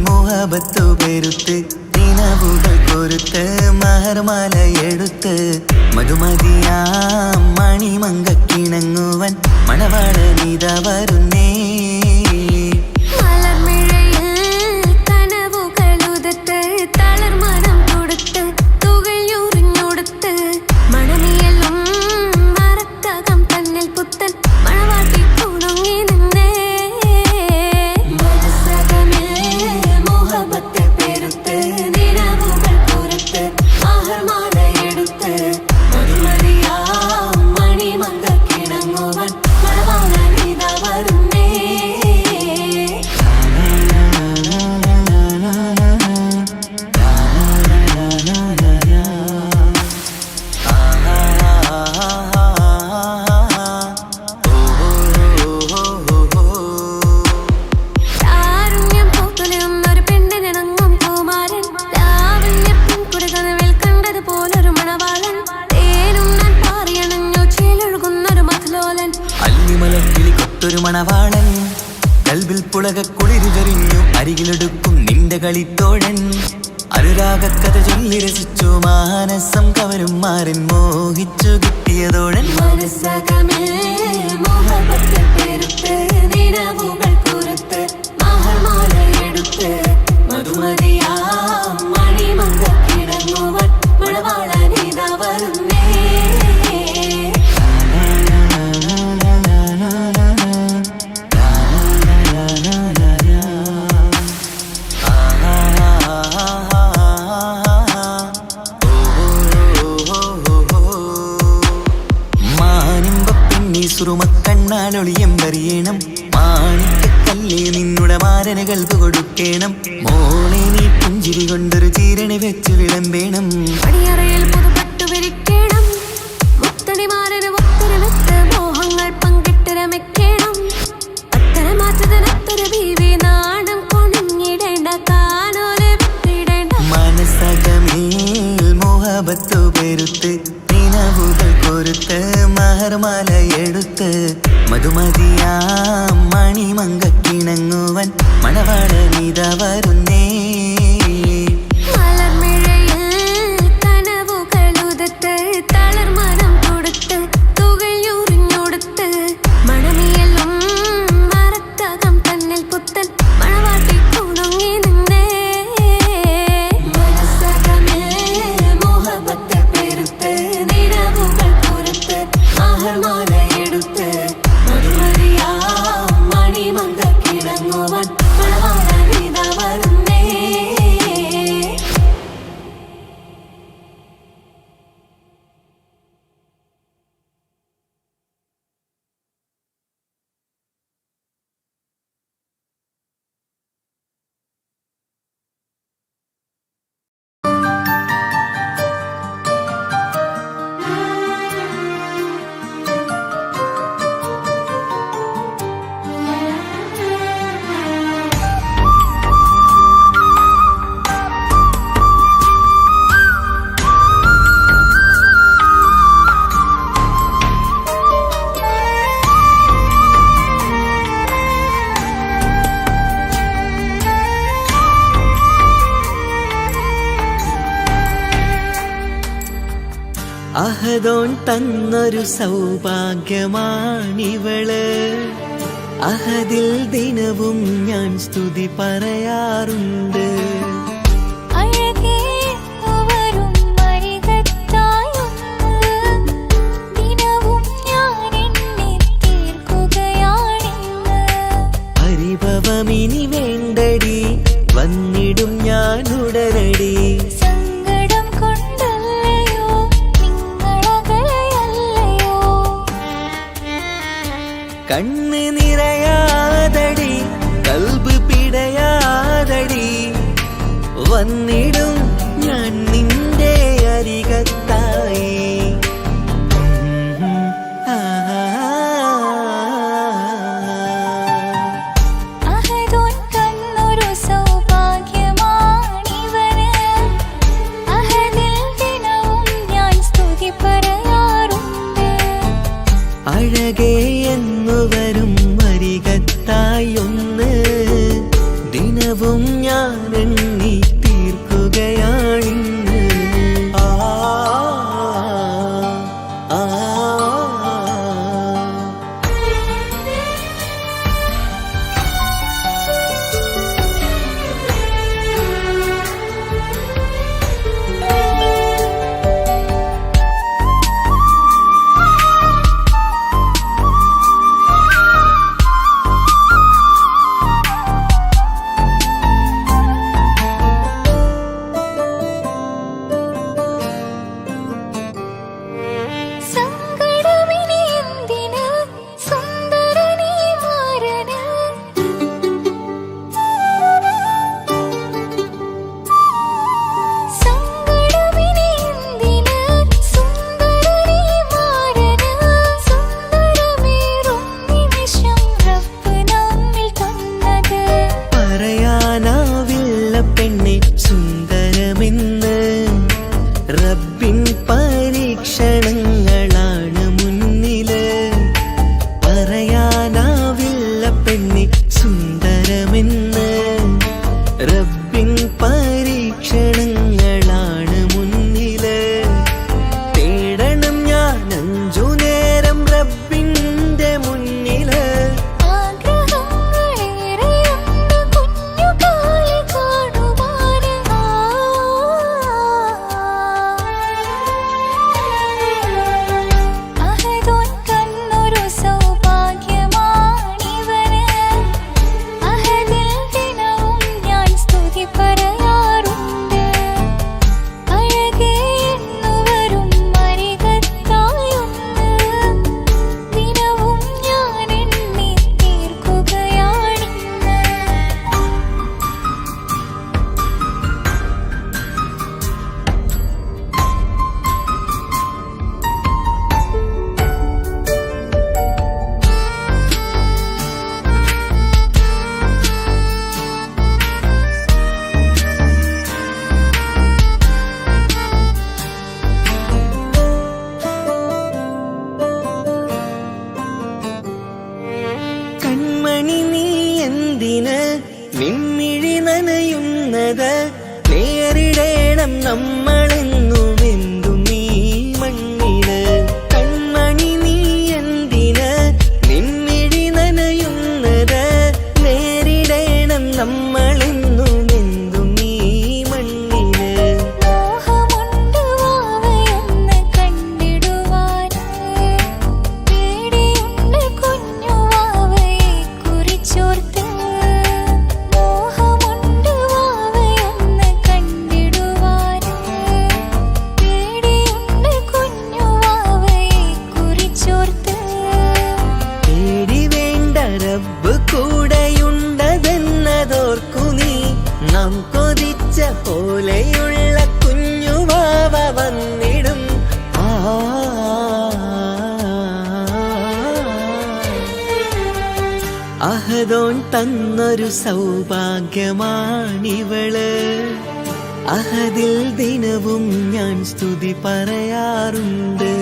മുഹബത്തു പെരുത്ത് നിലവുകൾ കൊരുത്ത് മഹർമാലയെടുത്ത് മധുമതിയാം മണിമങ്കക്കിണങ്ങുവൻ മണവാളനിത വരുന്നേ. ഒരു മണവാളൻ കൽവിൽ പുളക കുളിരുചെറിഞ്ഞു അരികിലെടുക്കും നിന്റെ കളിത്തോഴൻ അനുരാഗക്കഥ ചൊല്ലി രസിച്ചു മാനസം കവരും മാറിൻ മോഹിച്ചു കിട്ടിയതോഴൻ. കണ്ണാലൊളിയെമ്പറിയണം മാണിക്കല്ലേ നിന്നുടെ മാരന് കൽപ്പ് കൊടുക്കേണം. മോളെ നീ പുഞ്ചിരി കൊണ്ടൊരു ചീരണി വെച്ച് വിളമ്പേണം. മോഹങ്ങൾ പങ്കിട്ട് രമിക്കണം. നാണം കൊണിഞ്ഞിടേണ്ട കാനോലെ മനസ്സകമേൽ മുഹബത്തു പെരുത്ത് നിലവുകൾ കൊരുത്ത് മഹർമാലയെടുത്ത് മധുമതിയാം മണിമങ്കക്കിണങ്ങുവൻ മണവാളനിത വരുന്നേ. അഹദോൻ തന്നൊരു സൗഭാഗ്യമാണിവള്. അഹദിൽ ദിനവും ഞാൻ സ്തുതി പറയാറുണ്ട്. പരിഭവമിനി വേണ്ടടി വന്നിടും ഞാൻ ഉടനടി. കണ്ണ് നിറയാതടി കൽബ് പിടയാതടി വന്നിടും ഞാൻ നിന്റെ അരികത്തായി. അഹദോ ഒന്ന് ദിനവും ഞാൻ എണ്ണി തീർക്കുകയാണിന്ന്. ആ ആ പെണ്ണെ സുന്ദരമെന്ന് റബ്ബിൻ പരീക്ഷണങ്ങളാണ് മുന്നില്. പറയാനാവില്ല പെണ്ണെ സുന്ദരമെന്ന് റബ്ബിൻ പരീക്ഷണങ്ങളാണ് മുന്നില്. തേടണം ഞാൻ 5 നേരം റബ്ബിന്റെ മുന്നില്. കൺമണി നീ എന്തിന് നിൻമിഴി നനയുന്നത്? നേരിടേണം നമ്മളെന്നും എന്തും നീ മണ്ണില്. കൺമണി നീ എന്തിന് നിൻമിഴി നനയുന്നത്? നേരിടേണം നമ്മളെന്നും എന്തും നീ മണ്ണില്. റബ്ബ് കൂടെയുണ്ടതെന്നതോർക്കു നീ. നാം കൊതിച്ച പോലെയുള്ള കുഞ്ഞുവാവ വന്നിടും. അഹദോൻ തന്നൊരു സൗഭാഗ്യമാണിവള്. അഹദിൽ ദിനവും ഞാൻ സ്തുതി പറയാറുണ്ട്.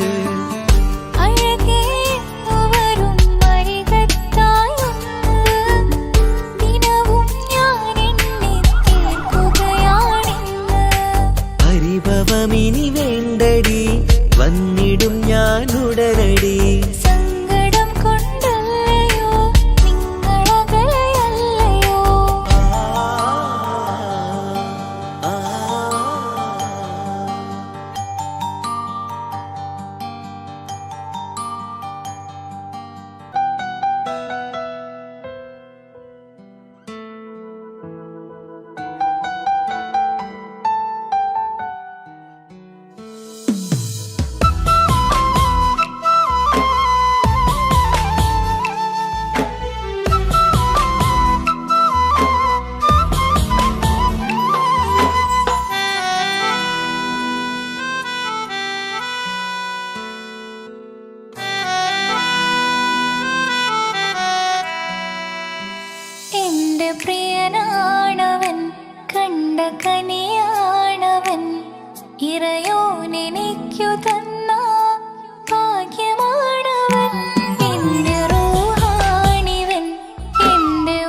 പരിഭവമിനി വേണ്ടടി, വന്നിടും ഞാൻ ഉടനടി. സങ്കടം കൊണ്ടല്ലയോ നിങ്ങളകലെയല്ലയോ. പ്രിയനാണവൻ, കണ്ട കനിയാണവൻ, ഇറയോനെനിക്കു തന്ന ഭാഗ്യമാണവൻ. എന്റെ റൂഹാണിവൻ, എന്റെ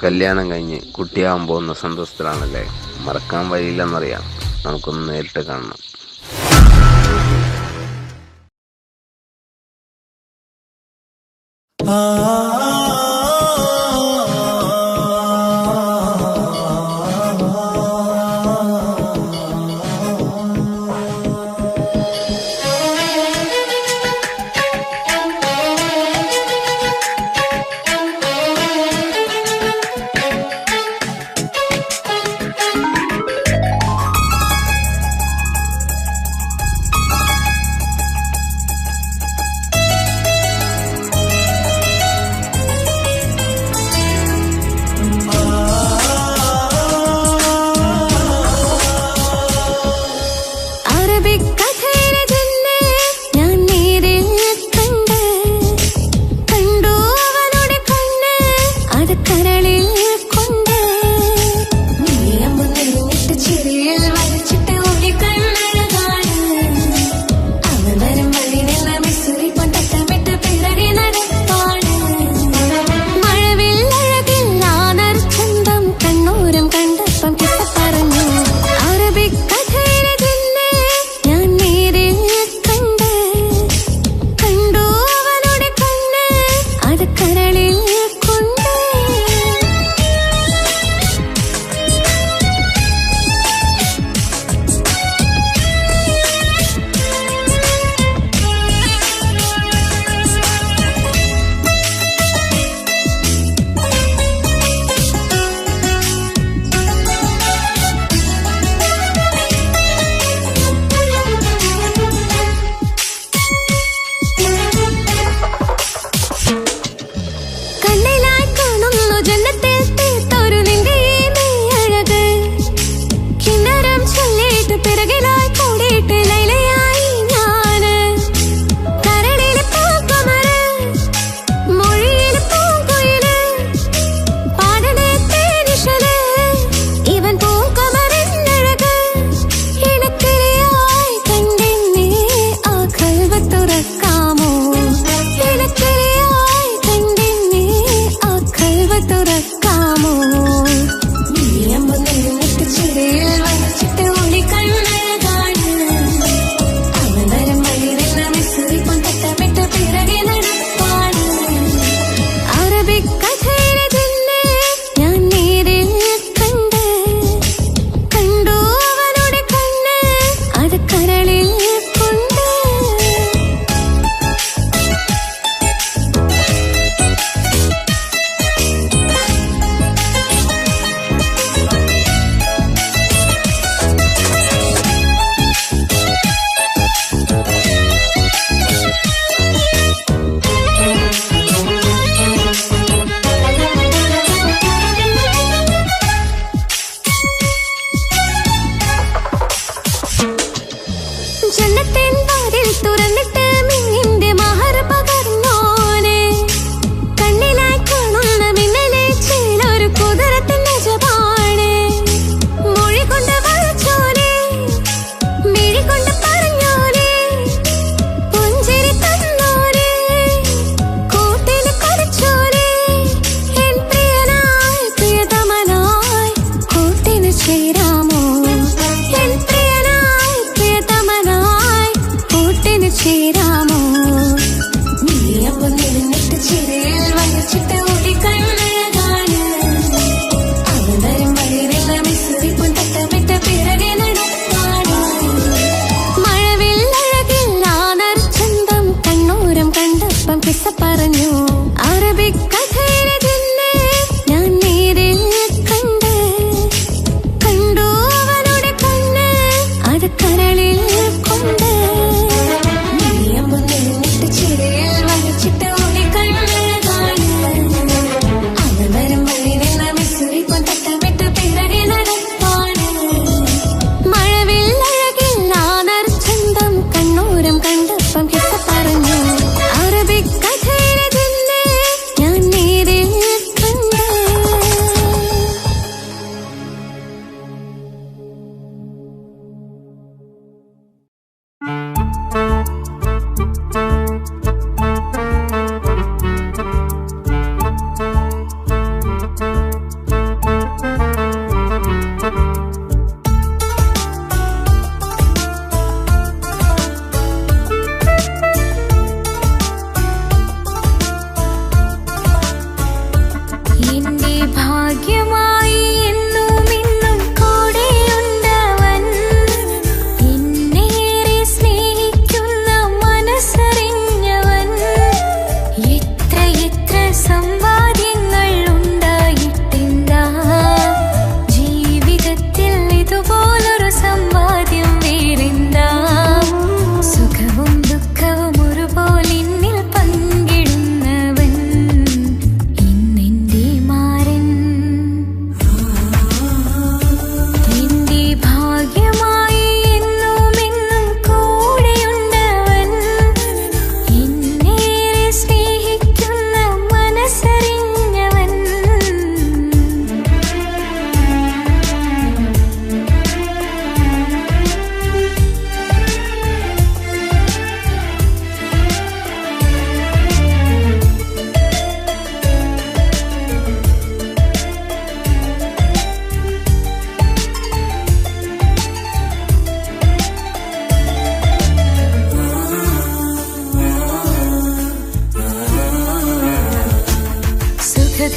കല്യാണം കഴിഞ്ഞ് കുട്ടിയാവാൻ പോകുന്ന സന്തോഷത്തിലാണല്ലേ? മറക്കാൻ വഴിയില്ലെന്നറിയാം. നമുക്കൊന്ന് നേരിട്ട് കാണണം.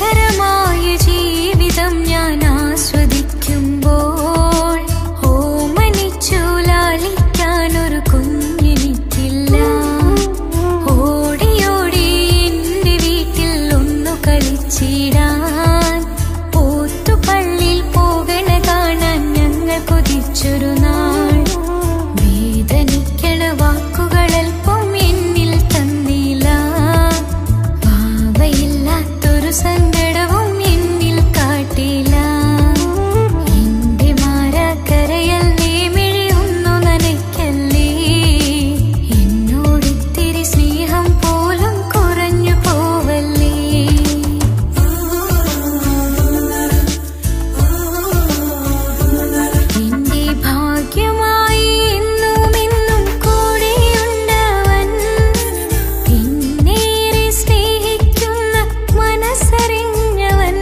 സുന്ദരമായ ജീവിതം ഞാൻ ആസ്വദിക്കുമ്പോൾ ഓമനിച്ചു ലാളിക്കാനൊരു കുഞ്ഞെനിക്കില്ല. ഓടി ഓടി എന്റെ വീട്ടിൽ ഒന്നു കളിച്ചിടാൻ പോത്തുപള്ളിയിൽ പോകണ കാണാൻ ഞങ്ങൾ കൊതിച്ചൊരു നാൾ. വേദനിക്കണ വാക്കുകളൽപ്പം എന്നിൽ തന്നില്ല. ഭാവയില്ലാത്തൊരു സങ്കടവും എന്നിൽ കാട്ടില്ല. എന്റെ മാറാക്കരയല്ലേ മിഴിയൊന്നു നനയ്ക്കല്ലേ. എന്നോടിത്തിരി സ്നേഹം പോലും കുറഞ്ഞു പോവല്ലേ. എന്റെ ഭാഗ്യമായി എന്നും എന്നും കൂടെയുണ്ടവൻ. എന്നേറെ സ്നേഹിക്കുന്ന മനസ്സറിഞ്ഞവൻ.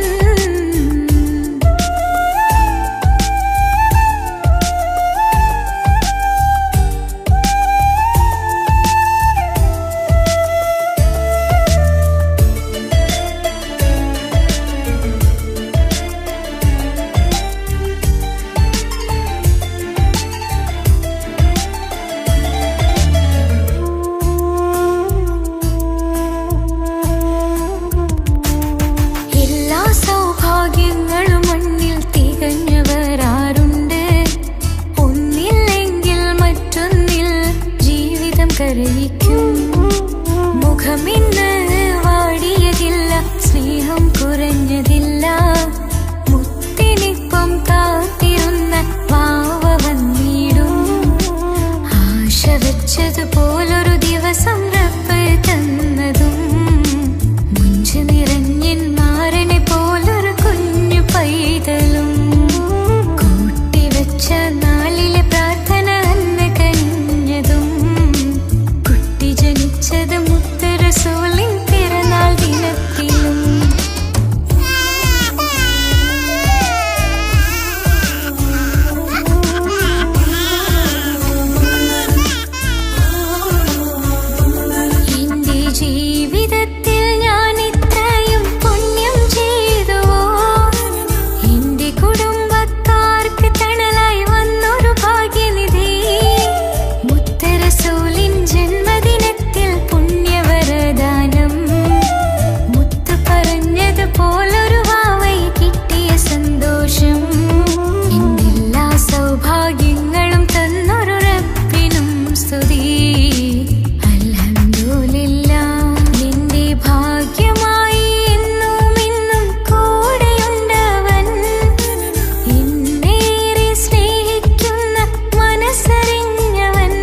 എല്ലാ സൗഭാഗ്യങ്ങളും മണ്ണിൽ തികഞ്ഞവരാരുണ്ട്. ഒന്നില്ലെങ്കിൽ മറ്റൊന്നിൽ ജീവിതം കരയിക്കും. മുഖമിന്ന് വാടിയതില്ല, സ്നേഹം കുറഞ്ഞതില്ല. മുത്തിനിപ്പം കാത്തിരുന്ന വാവ വന്നിടും. ആശ വെച്ചതുപോലൊരു ദിവസം റബ്ബ് തന്നതും. മുഞ്ചു നിറഞ്ഞൻ മാരനെ പോലൊരു കുഞ്ഞു പൈതലും. കൂട്ടിവെച്ച നാളിലെ പ്രാർത്ഥന അന്ന് കനിഞ്ഞതും. കുട്ടി ജനിച്ചത് മുത്ത് റസൂലിൻ പിറന്നാൾ ദിനത്തിലും. എന്റെ ജീവിതത്തിൽ ഞാൻ ഇത്രയും പുണ്യം ചെയ്തുവോ. എന്റെ കുടുംബക്കാർക്ക് തണലായി വന്നൊരു ഭാഗ്യനിധി. മുത്ത് റസൂലിൻ ജന്മദിനത്തിൽ പുണ്യവരദാനം. മുത്ത് പറഞ്ഞതുപോലൊരു വാവൈ കിട്ടിയ സന്തോഷം. എന്റെ എല്ലാ സൗഭാഗ്യങ്ങളും തന്നൊരു റബ്ബിനും സ്തുതി. അൽഹംദുലില്ലാഹ്. എന്റെ ഭാഗ്യമായി എന്നും എന്നും കൂടെയുണ്ടവൻ. എന്നേറെ സ്നേഹിക്കുന്ന മനസ്സറിഞ്ഞവൻ.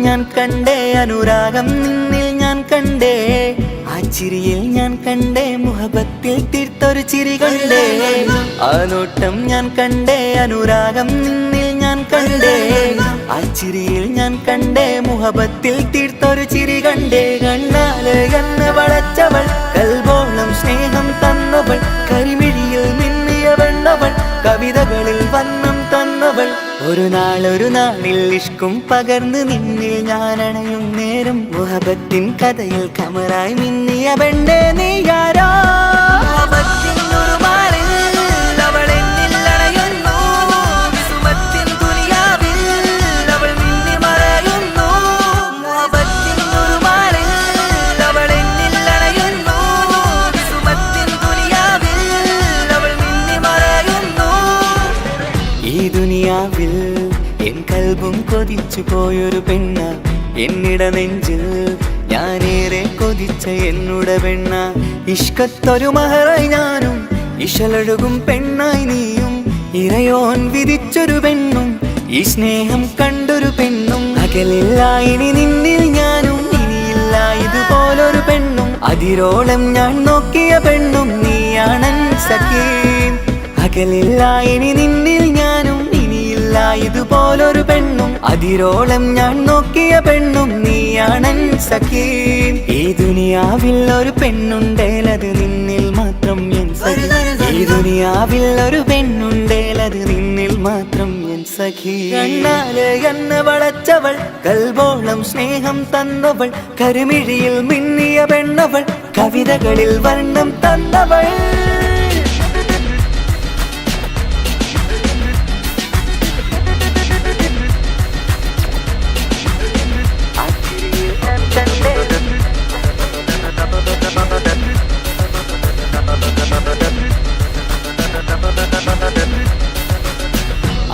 ഞാൻ കണ്ടേ, അനുരാഗം നിന്നിൽ ഞാൻ കണ്ടേ, ആ ചിരിയിൽ ഞാൻ കണ്ടേ, മുഹബത്തിൽ തീർത്തൊരു ചിരി കണ്ടേ. ആ നോട്ടം ഞാൻ കണ്ടേ, അനുരാഗം നിന്നിൽ ഞാൻ കണ്ടേ, ആ ചിരിയിൽ ഞാൻ കണ്ടേ, മുഹബത്തിൽ തീർത്തൊരു ചിരി കണ്ടേ. കണ്ണാല് കണ്ണ് വളച്ചവൾ, കൽബോളം സ്നേഹം തന്നവൾ, കരിമിഴിയിൽ മിന്നിയ വെണ്ണവൾ, കവിതകളിൽ വന്നം തന്നവൾ. ഒരു നാളിൽ ഇഷ്കും പകർന്ന് നിന്നിൽ ഞാൻ അണയും നേരം, മുഹബത്തിൻ കഥയിൽ കമറായി മിന്നിയ പെണ്ണേ നീയാരോ. എൻ കൽബും കൊതിച്ചു പോയൊരു പെണ്ണ, എന്നിട നെഞ്ചിൽ ഞാനേറെ കൊതിച്ച എന്നുട പെണ്ണ. ഇഷ്കത്തൊരു മഹറായി ഞാനും, ഇശലൊഴുകും പെണ്ണായി നീയും, ഇറയോൻ വിധിച്ചൊരു പെണ്ണും, ഈ സ്നേഹം കണ്ടൊരു പെണ്ണും. അകലില്ല ഇനി നിന്നിൽ ഞാനും, ഇനിയില്ല ഇതുപോലൊരു പെണ്ണും. അതിരോളം ഞാൻ നോക്കിയ പെണ്ണും നീയാണൻ സഖീ. അകലില്ല ഇനി നിന്നിൽ ഞാനും, ഇതുപോലൊരു പെണ്ണും. അതിരോളം ഞാൻ നോക്കിയ പെണ്ണും നീയാണൻ സഖീ. ഈ ദുനിയാവിൽ ഒരു പെണ്ണുണ്ടേലത് നിന്നിൽ മാത്രം എൻ സഖി. ഈ ദുനിയാവിൽ ഒരു പെണ്ണുണ്ടേലത് നിന്നിൽ മാത്രം എൻ സഖി. കണ്ണാല് കണ്ണ് വളച്ചവൾ, കൽബോളം സ്നേഹം തന്നവൾ, കരുമിഴിയിൽ മിന്നിയ പെണ്ണവൾ, കവിതകളിൽ വർണ്ണം തന്നവൾ.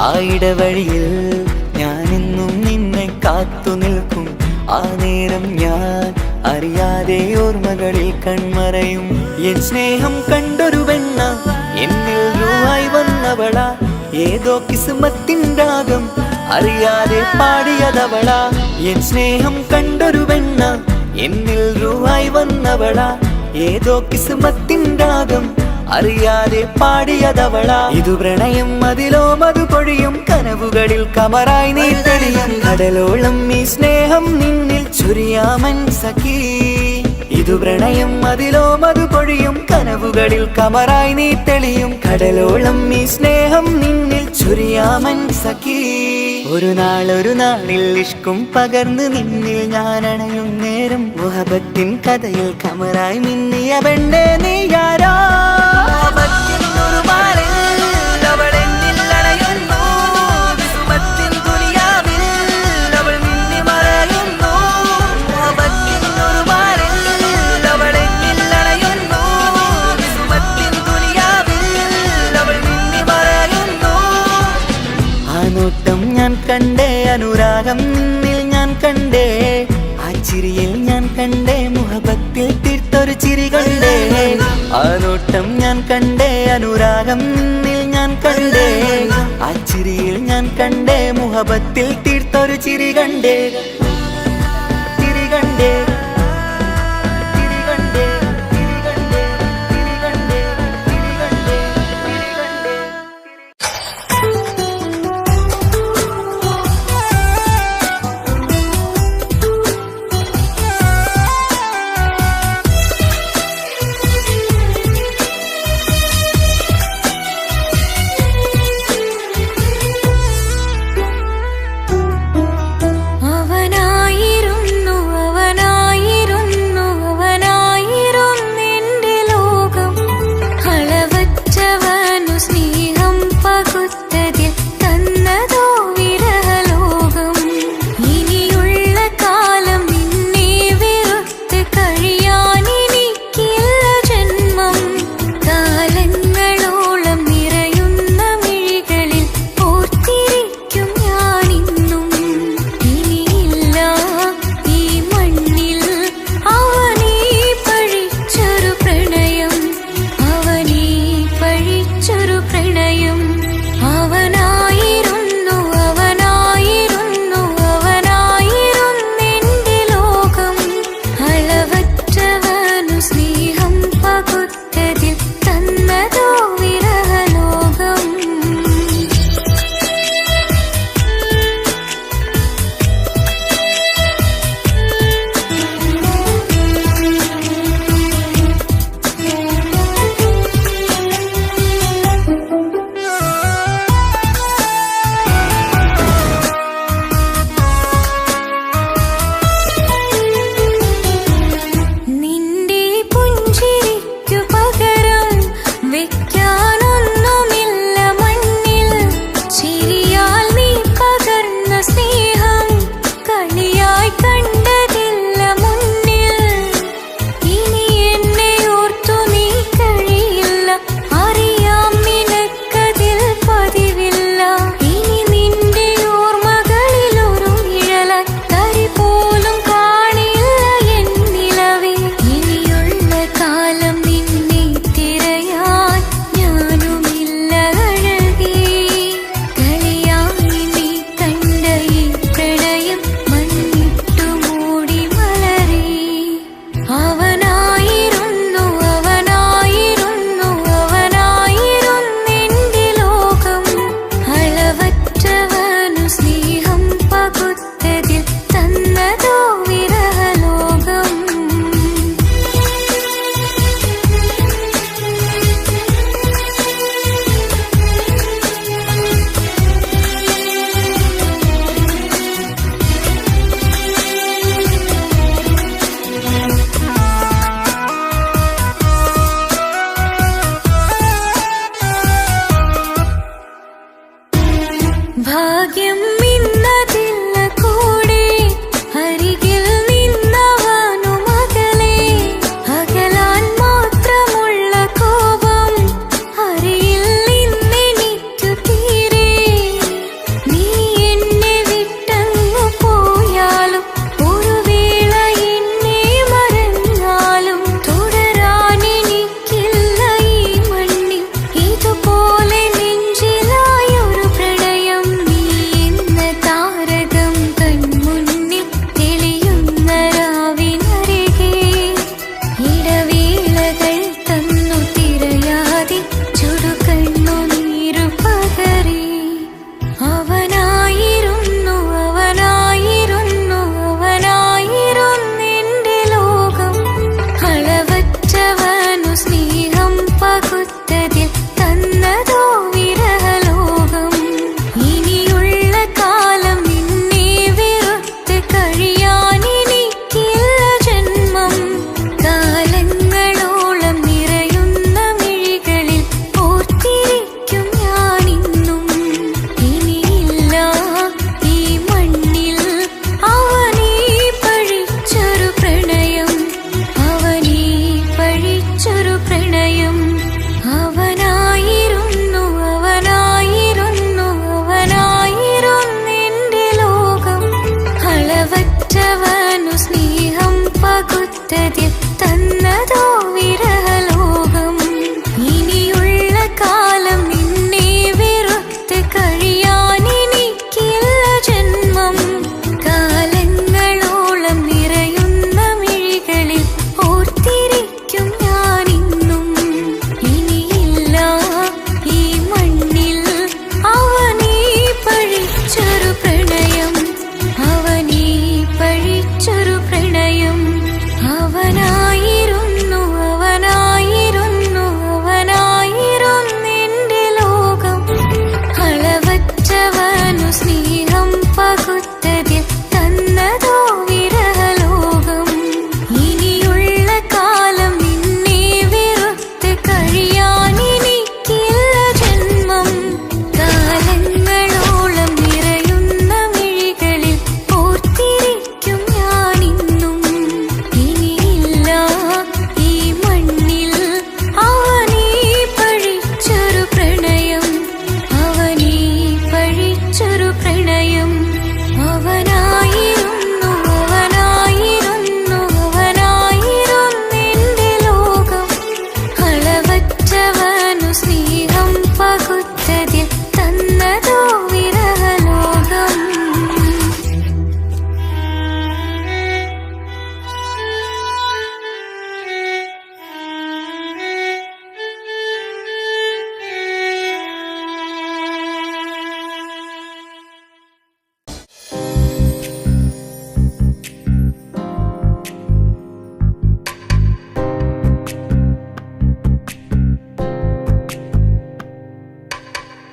ആ ഇടവഴിയിൽ ഞാനെന്നും നിന്നെ കാത്തു നിൽക്കും, ആ നേരം ഞാൻ അറിയാതെ ഓർമ്മകളിൽ കൺമറയും. എൻ സ്നേഹം കണ്ടൊരു പെണ്ണ, എന്നിൽ രൂപായി വന്നവള, ഏതോ കിസ്മത്തിൻ രാഗം അറിയാതെ പാടിയതവള. എൻ സ്നേഹം കണ്ടൊരു പെണ്ണ, എന്നിൽ രൂപായി വന്നവള, ഏതോ കിസ്മത്തിൻ രാഗം അറിയാതെ പാടിയതവള. ഇതു പ്രണയം അതിലോ മധു പൊഴിയും, കനവുകളിൽ കമറായി നീ തെളിയും. കടലോളം ഈ സ്നേഹം നിന്നിൽ ചൊരിയാമൻ സഖീ. ഇതു പ്രണയം അതിലോ മധു പൊഴിയും, കനവുകളിൽ കമറായി നീ തെളിയും. കടലോളം ഈ സ്നേഹം നിന്നിൽ ചൊരിയാമൻ സഖീ. ഒരു നാളിൽ ഇഷ്കും പകർന്ന് നിന്നിൽ ഞാൻ അണയും നേരം, മുഹബത്തിൻ കഥയിൽ കമറായി മിന്നിയ പെണ്ണേ നീയാരോ. ഞാൻ കണ്ടേ, അനുരാഗം നിന്നിൽ ഞാൻ കണ്ടേ, ആ ചിരിയിൽ ഞാൻ കണ്ടേ, മുഹബത്തിൽ തീർത്തൊരു ചിരി കണ്ടേ. ആ നോട്ടം ഞാൻ കണ്ടേ, അനുരാഗം നിന്നിൽ ഞാൻ കണ്ടേ, ആ ചിരിയിൽ ഞാൻ കണ്ടേ, മുഹബത്തിൽ തീർത്തൊരു ചിരി കണ്ടേ. ചിരി കണ്ടേ. അവനാ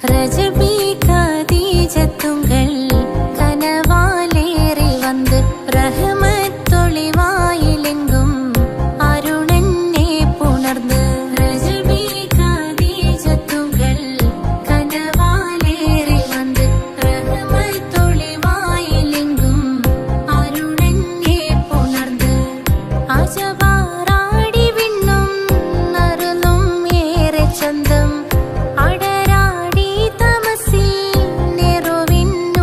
രജബി ഖദീജത്തുങ്കൾ കനവാലേറി വന്ന് റഹ്മത്തൊളിവായിലെങ്കും അരുണനെ പുണർന്ന്. രജബി ഖദീജത്തുങ്കൾ കനവാലേറി വന്ന് റഹ്മത്തൊളിവായിലെങ്കും അരുണനെ പുണർന്ന്. അജവാറാടി വിണ്ണും നറുന്നും ഏറെ ചന്തം അടരാടി തമസിൽ നെറുവിന്നു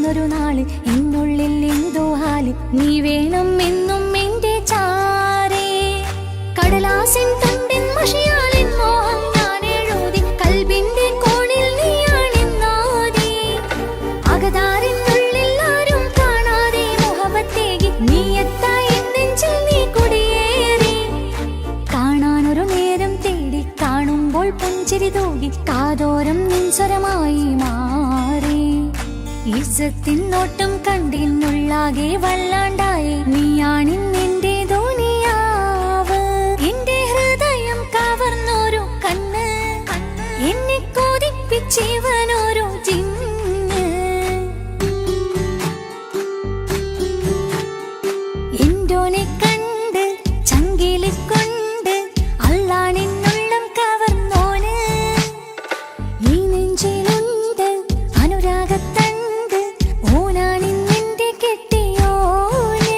വന്നൊരു നാള് എന്നുള്ളിൽ എന്തോ ഹാല് നീ വേണം എന്നും എന്റെ ചാരേ കടലാസിൻ തണ്ടിൻ മഷിയാലിൻ മോഹം ഞാൻ എഴുതി കൽബിന്റെ കോണിൽ നീയാണെന്നാതി അകതാരിനുള്ളിൽ ആരും കാണാതെ മുഹബത്തേകി നീ എത്തായി നെഞ്ചിൽ നീ കുടിയേറി കാണാനൊരു നേരം തേടി കാണുമ്പോൾ പുഞ്ചിരി തൂകി കാതോരം നിൻസ്വരമായി മാറി ഇസ്സത്തിൻ നോട്ടം കണ്ടിന്നുള്ളാകെ വല്ലാണ്ടായി നീയാണിന്നെന്റെ ദുനിയാവ് എന്റെ ഹൃദയം കവർന്നോരു കണ്ണ് എന്നെ കൊതിപ്പിച്ചിവനോരു ജിന്ന് എന്തോനെ കണ്ട് ചങ്കില് കൊണ്ട് അള്ളാണിന്നുള്ളം കവർന്നോന് ഈ നെഞ്ചിലുണ്ട് അനുരാഗത്തണ്ട് ഓനാണിന്നെന്റെ കെട്ടിയോന്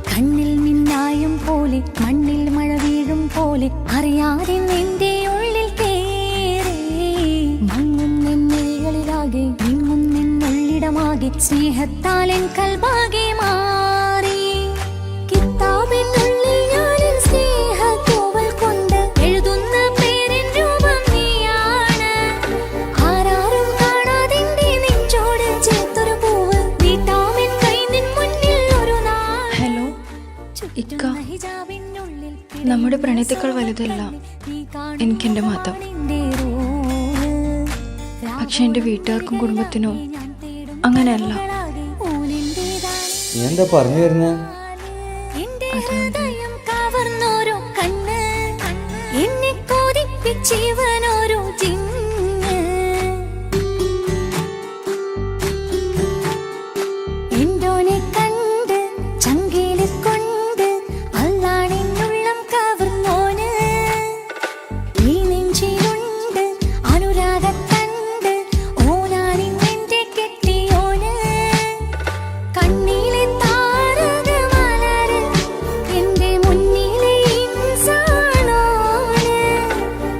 കണ്ണിൽ മിന്നായം പോലെ മണ്ണിൽ മഴ വീഴും പോലെ അറിയാതെ നിന്റെ ഉള്ളിൽ കേറി മങ്ങുന്നെന്നുള്ളിലാകെ വിങ്ങുന്നെന്നുള്ളിടമാകെ സ്നേഹത്താലെൻ കൽബാകെ മാറി കിതാബിനുള്ളിൽ ഞാനിൻ സ്നേഹത്തൂവൽ കൊണ്ട് എഴുതുന്ന പേരിൻ രൂപം നീയാണ് ആരാരും കാണാതെന്റെ നെഞ്ചോട് ചേർത്തൊരു പൂവ് നീട്ടാമെൻ കൈ നിൻ മുന്നിൽ ഒരു നാൾ ഹലോ ഇക്ക, നമ്മുടെ പ്രണയത്തേക്കാൾ വലുതല്ല എനിക്കെന്റെ മതം. പക്ഷെ എന്റെ വീട്ടുകാർക്കും കുടുംബത്തിനോ അങ്ങനെയല്ല. നീ എന്താ പറഞ്ഞു വരുന്നേ? കവർന്നോരോ കണ്ണ് എന്നെ കൊതിപ്പിച്ചിവനോരോ ജിന്ന് എന്തോനെ കണ്ട് ചങ്കില് കൊണ്ട് അള്ളാണിന്നുള്ളം കവർന്നോന് ഈ നെഞ്ചിലുണ്ട് അനുരാഗത്തണ്ട് ഓനാണിന്നെന്റെ കെട്ടിയോന് കണ്ണിലെ താരകമലര് എന്റെ മുന്നിലെ ഇൻസാണോന്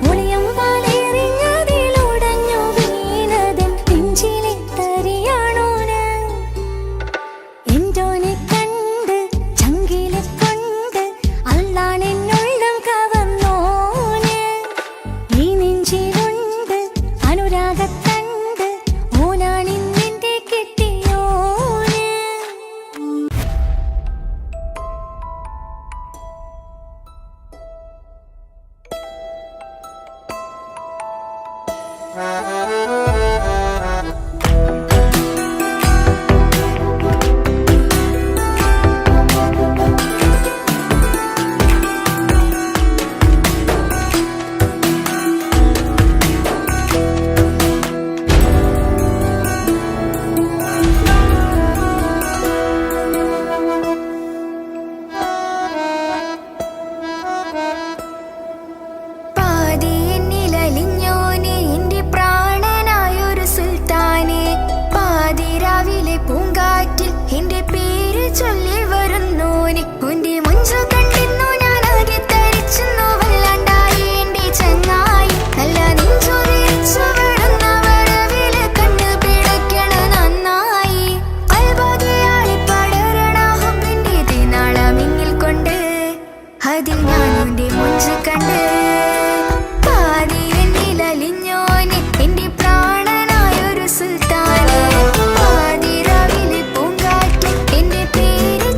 ഒളിയമ്പാലെറിഞ്ഞതിലുടഞ്ഞു വീണതൻ നെഞ്ചിലെ തരിയാണോന് എന്തോനെ കണ്ട് ചങ്കില് കൊണ്ട് അള്ളാണെന്നുള്ളം കവർന്നോന് ഈ നെഞ്ചിലുണ്ട് അനുരാഗത്തണ്ട് ഓനാണിന്നെന്റെ കെട്ടിയോന് പാതി എന്നിലലിഞ്ഞോനെ എന്റെ പ്രാണനായൊരു സുൽത്താനെ പാതിരാവിലെ പൂങ്കാറ്റിൽ എന്റെ പേര് ചൊല്ലി വരുന്നോനെ ഉന്റെ മുഞ്ചു കണ്ടിരുന്നു ഞാൻ ആകെ തരിച്ചെന്നു വല്ലാണ്ടായി എന്റെ ചങ്ങായി നല്ല നെഞ്ചു വിരിച്ചു വിടുന്ന വരവില് കണ്ണു പിടയ്ക്കണ നന്നായി കൽബാകെയായി പടരണ ഹുബിന്റെ തിനാളമിങ്ങിൽ കൊണ്ട് അതിൽ ഞാൻ ഉന്റെ മുഞ്ചു കണ്ട് പാതി എന്നിലലിഞ്ഞോനെ എന്റെ പ്രാണനായൊരു സുൽത്താനെ പാതിരാവിലെ പൂങ്കാറ്റിൽ എന്റെ പേര്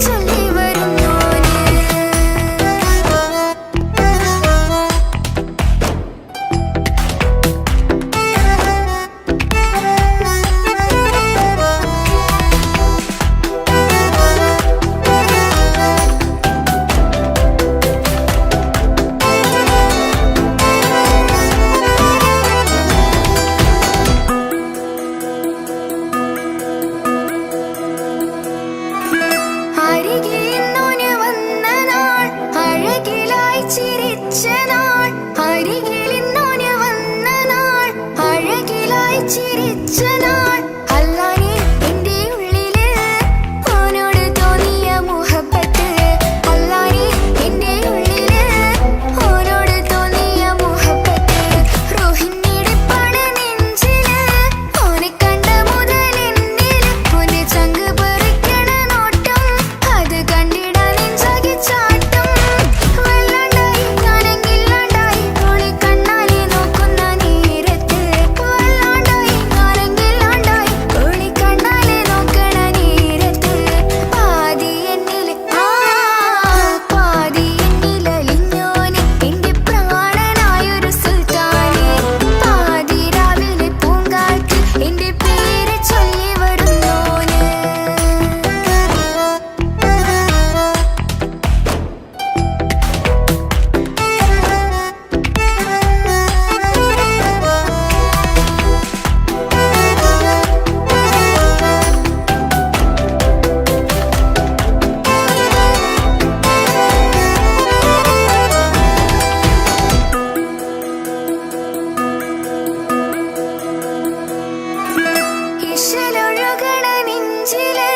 നെഞ്ചില്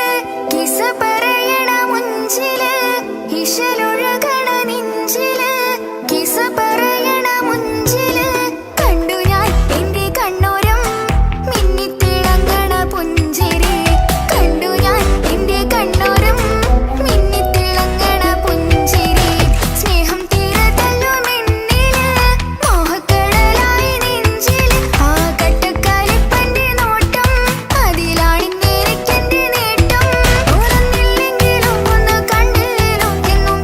കിസ പറയണ മുഞ്ചില് ഇശലൊഴുകണ നെഞ്ചില് കിസ പറയണ മുഞ്ചില് കണ്ടു ഞാൻ എന്റെ കണ്ണോരം മിന്നിത്തിളങ്ങണ പുഞ്ചിരി കണ്ടു ഞാൻ എന്റെ കണ്ണോരം മിന്നിത്തിളങ്ങണ പുഞ്ചിരി സ്നേഹം തീരതല്ലും എന്നില് മോഹക്കടലായി നെഞ്ചില് ആ കട്ടക്കാലിപ്പന്റെ നോട്ടം അതിലാണെന്നെനിക്കെന്റെ നേട്ടം ഉണർന്നില്ലെങ്കിലും ഒന്ന് കണ്ടില്ലേലും എന്നും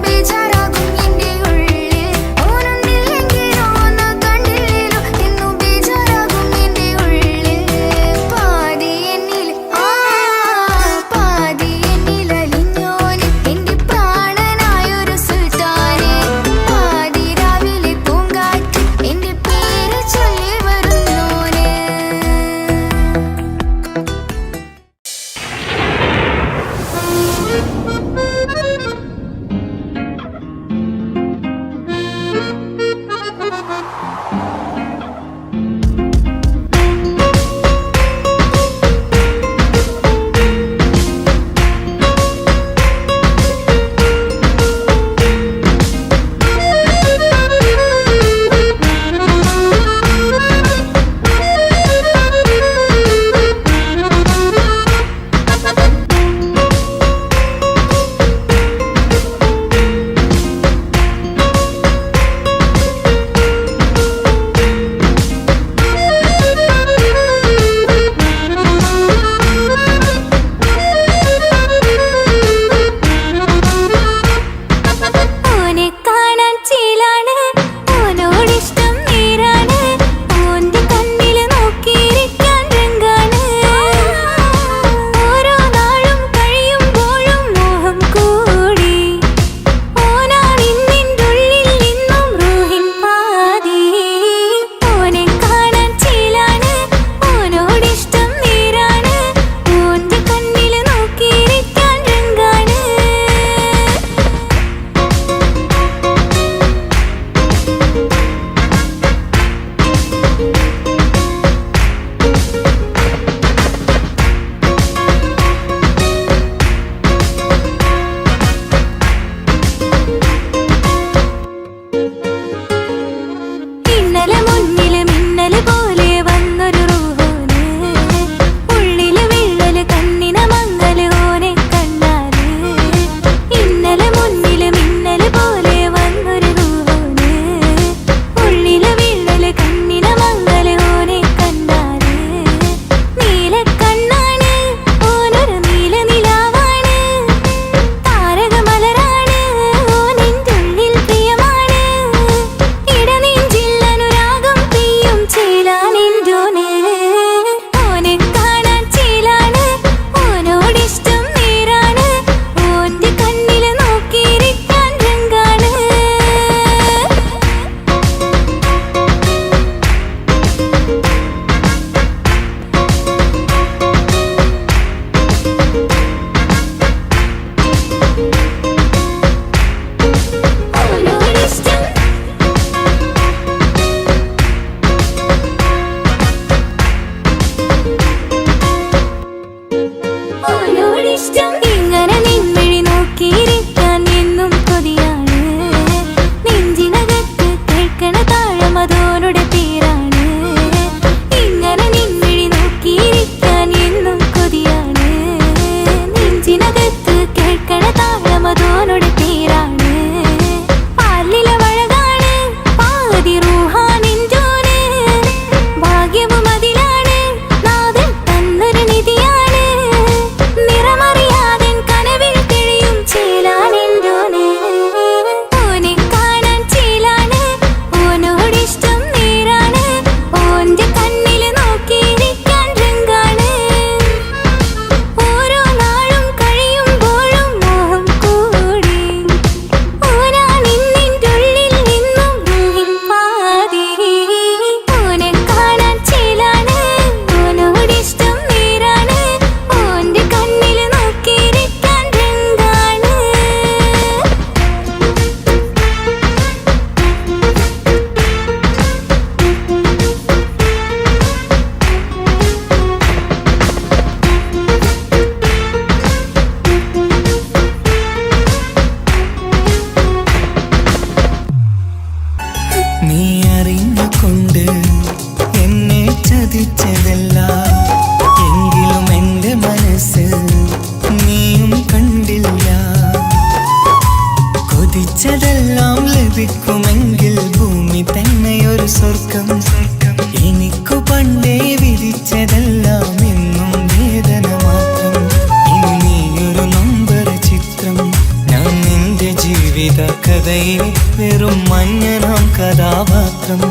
കഥയിൽ വെറും മഞ്ഞനാം കഥാപാത്രം.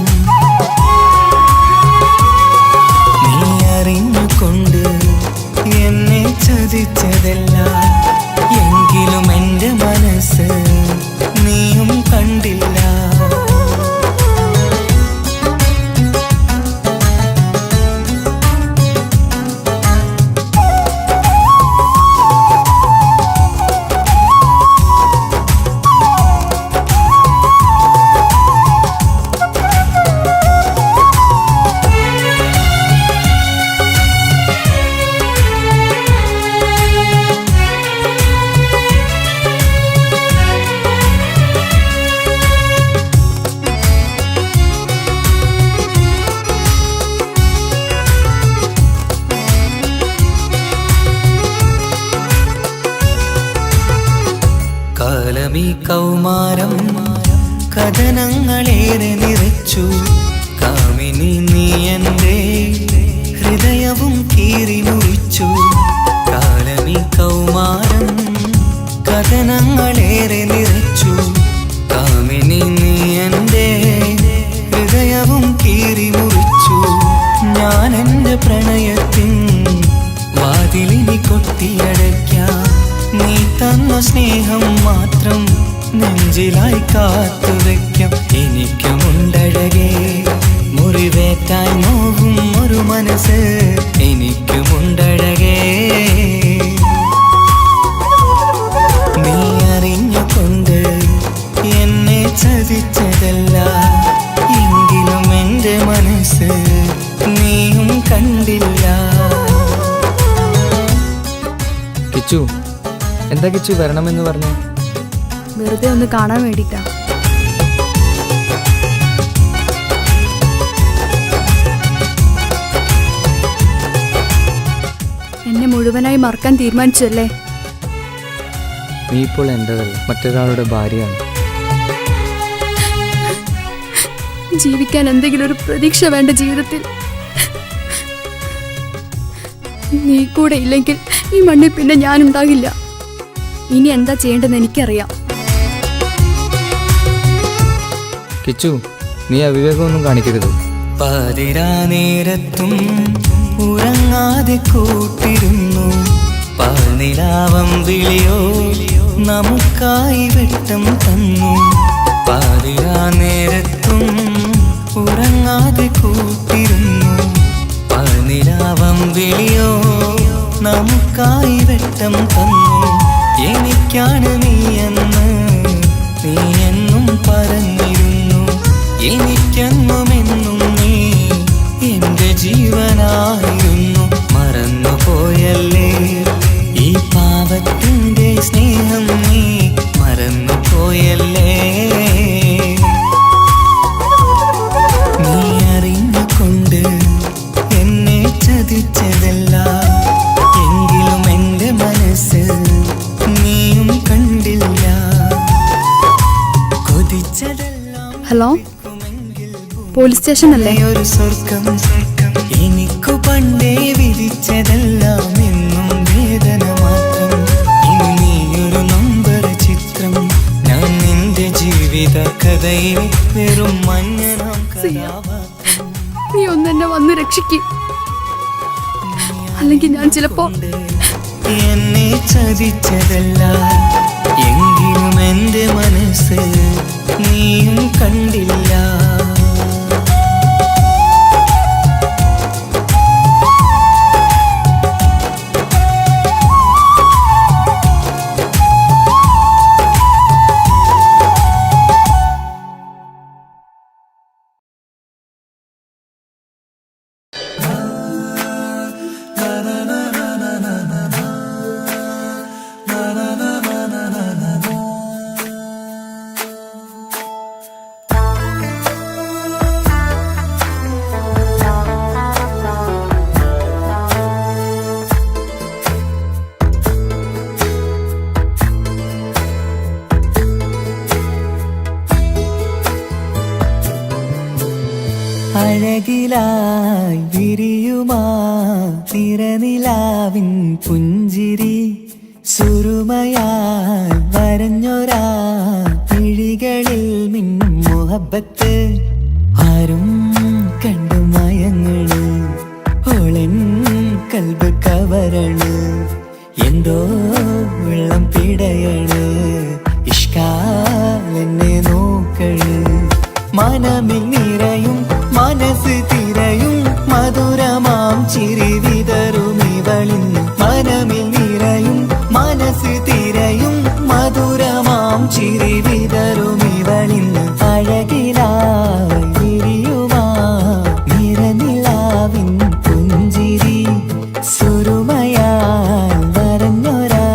നീ അറിഞ്ഞുകൊണ്ട് എന്നെ ചതിച്ചതല്ല, എങ്കിലും എൻ്റെ മനസ്സ് നീയും കണ്ടില്ല. കാലമീ കൗമാരം കഥനങ്ങളേറെ നിറച്ചു, കാമിനി നീ എൻ്റെ ഹൃദയവും കീറി മുറിച്ചു. കാലമീ കൗമാരം കഥനങ്ങളേറെ നിറച്ചു, കാമിനി നീ എൻ്റെ ഹൃദയവും കീറി മുറിച്ചു. ഞാൻ എൻ്റെ പ്രണയത്തിൻ വാതിലിനി കൊട്ടിയടയ്ക്കാം, നീ തന്ന സ്നേഹം മാത്രം നെഞ്ചിലായി കാത്തുവെക്കാം. എനിക്കുമുണ്ടഴകേ മുറിവേറ്റായി നോവും ഒരു മനസ്സ്, എനിക്കുമുണ്ടഴകേ. നീ അറിഞ്ഞുകൊണ്ട് എന്നെ ചതിച്ചതല്ല, എങ്കിലും എൻ്റെ മനസ്സ് നീയും കണ്ടില്ല. കിച്ചു, എന്താ കിച്ചു വരണമെന്ന് പറഞ്ഞു? വെറുതെ ഒന്ന് കാണാൻ വേണ്ടിട്ടാ. എന്നെ മുഴുവനായി മറക്കാൻ തീരുമാനിച്ചല്ലേ? നീ ഇപ്പോൾ എൻ്റെതല്ല, മറ്റൊരാളുടെ ഭാര്യയാണ്. ജീവിക്കാൻ എന്തെങ്കിലും ഒരു പ്രതീക്ഷ വേണ്ട ജീവിതത്തിൽ. നീ കൂടെ ഇല്ലെങ്കിൽ ഈ മണ്ണിൽ പിന്നെ ഞാനുണ്ടാകില്ല. ഇനി എന്താ ചെയ്യേണ്ടതെന്ന് എനിക്കറിയാം. കിച്ചു, നീ അവിവേകമൊന്നും കാണിക്കരുത്. പാതിരാ നേരത്തും ഉറങ്ങാതെ കൂട്ടിരുന്നു, പാൽനിലാവം വിളിയോ നമുക്കായി വെട്ടം തന്നു. പാതിരാ നേരത്തും ഉറങ്ങാതെ കൂട്ടിരുന്നു, പാൽനിലാവം വിളിയോ നമുക്കായി വെട്ടം തന്നു. എനിക്കാണ് നീയെന്ന് നീ എന്നും പറഞ്ഞിരുന്നു, എനിക്കെന്നുമെന്നും നീ എൻ്റെ ജീവനായിരുന്നു. മറന്നുപോയല്ലേ ഈ പാവത്തിൻ്റെ സ്നേഹം, നീ മറന്നുപോയല്ലേ. നീ അറിഞ്ഞുകൊണ്ട് എന്നെ ചതിച്ചതല്ല, എങ്കിലും എൻ്റെ മനസ്സ് നീയും കണ്ടില്ല. കൊതിച്ചതെല്ലാം ഹലോ, പോലീസ് സ്റ്റേഷൻ അല്ലേ? ഒരു സ്വർഗം എനിക്കു പണ്ടേ വിധിച്ചതെല്ലാം എന്നും വേദന മാത്രം. ഇനി നീയൊരു നമ്പർ ചിത്രം, ഞാൻ നിന്റെ ജീവിത കഥയിൽ വെറും മഞ്ഞനാം കഥാപാത്രം. നീ ഒന്നെന്നെ വന്ന് രക്ഷിക്ക്, അല്ലെങ്കിൽ ഞാൻ ചിലപ്പോ. എന്നെ ചതിച്ചതല്ല, എങ്കിലും എൻ്റെ മനസ്സ് നീയും കണ്ടില്ല. അഴകിലായി വിരിയുമാ തിരനിലാവിൻ പുഞ്ചിരി, സുരുമയാൽ വരഞ്ഞൊരാ പിഴികൾ മിഴികളിൽ മിന്നും മുഹബത്ത് ആരും കണ്ടു മയങ്ങള് ഓളൻ കൽബ് കവരണ് എന്തോ വെള്ളം പിടയണ് ഇഷ്കാലെന്നെ നോക്കള് മനമിൽ നിറയും മനസ്സ് തിരയും മധുരമാം ചിരി വിതറും ഇവളിന്ന് മനമിൽ നിറയും മനസ്സ് തിരയും മധുരമാം ചിരി വിതറും ഇവളിന്ന് അഴകിലായി വിരിയുമാ നിറനിലാവിൻ പുഞ്ചിരി സുരുമയാൽ വരഞ്ഞൊരാ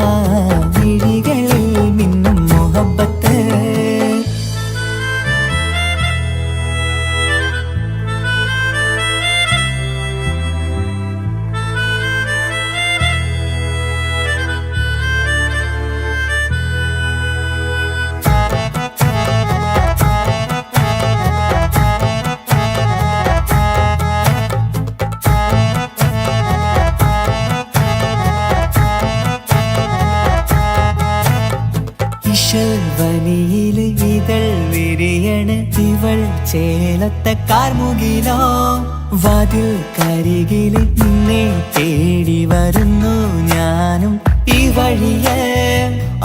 വിഴികളിൽ മിന്നും മുഹബത്ത് വനിയില് ഇതൾ വിരിയണ് ഇവൾ ചേലത്തെ കാർമുകിലോ വാതിൽ കരികില് നിന്നെ തേടി വരുന്നു ഞാനും ഈ വഴിയെ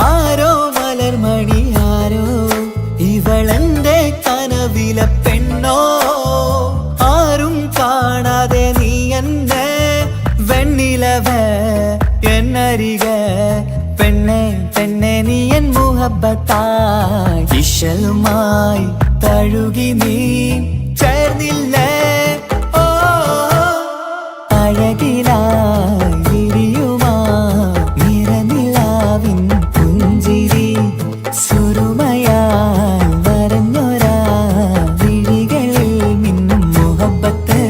ആരോ മലർമണി ആരോ ഇവളെന്റെ കനവിലെ പെണ്ണോ ആരും കാണാതെ നീ എന്നെ വെണ്ണിലവ എന്നരിക പെണ്ണെ പെണ്ണെ നീ എൻ മുഹബത്തായി ഇശലുമായി തഴുകി നീ ചേർന്നില്ലേ ഓ അഴകിലായി വിരിയുമാ നിറനിലാവിൻ പുഞ്ചിരി സുരുമയാൽ വരഞ്ഞൊരാ വിഴികളിൽ മിന്നും മുഹബത്ത്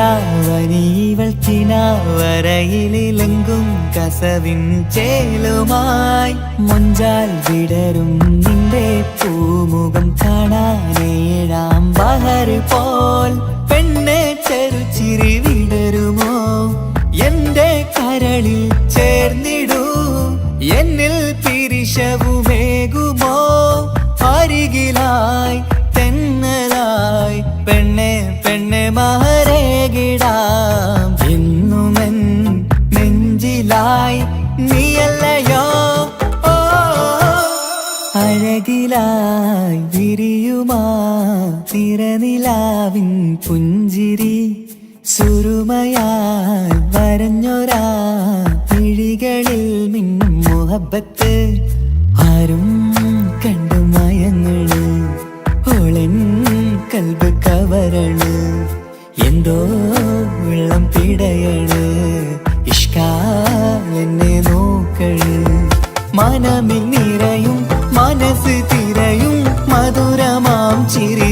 നിലാവനിവൾ കിനാവരയിലെങ്കും കസവിൻ ചേലുമായി മൊഞ്ചാൽ വിടരും നിന്റെ പൂമുഖം കാണാനേഴാം ബഹർ പോൽ പെണ്ണെ ചെറുചിരി വിടരുമോ എന്റെ കരളിൽ ചേർന്നിടൂ എന്നിൽ പിരിശവുമേകുമോ അരികിലായി തെന്നലായി പെണ്ണെ പെണ്ണെ മഹരേകിടാം എന്നുമെൻ നെഞ്ചിലായി നീയല്ലയോ ഓ അഴകിലായി വിരിയുമാ തിരനിലാവിൻ പുഞ്ചിരി സുരുമയാൽ വരഞ്ഞൊരാ വിഴികളിൽ മിന്നും മുഹബത്ത് ആരും കണ്ടു മയങ്ങള് ഓളൻ കൽബ് കവരണ് എന്തോ വെള്ളം പിടയണ് ഇഷ്കാലെന്നെ നോക്കള് മനമിൽ നിറയും മനസ്സ് തിരയും മധുരമാം ചിരി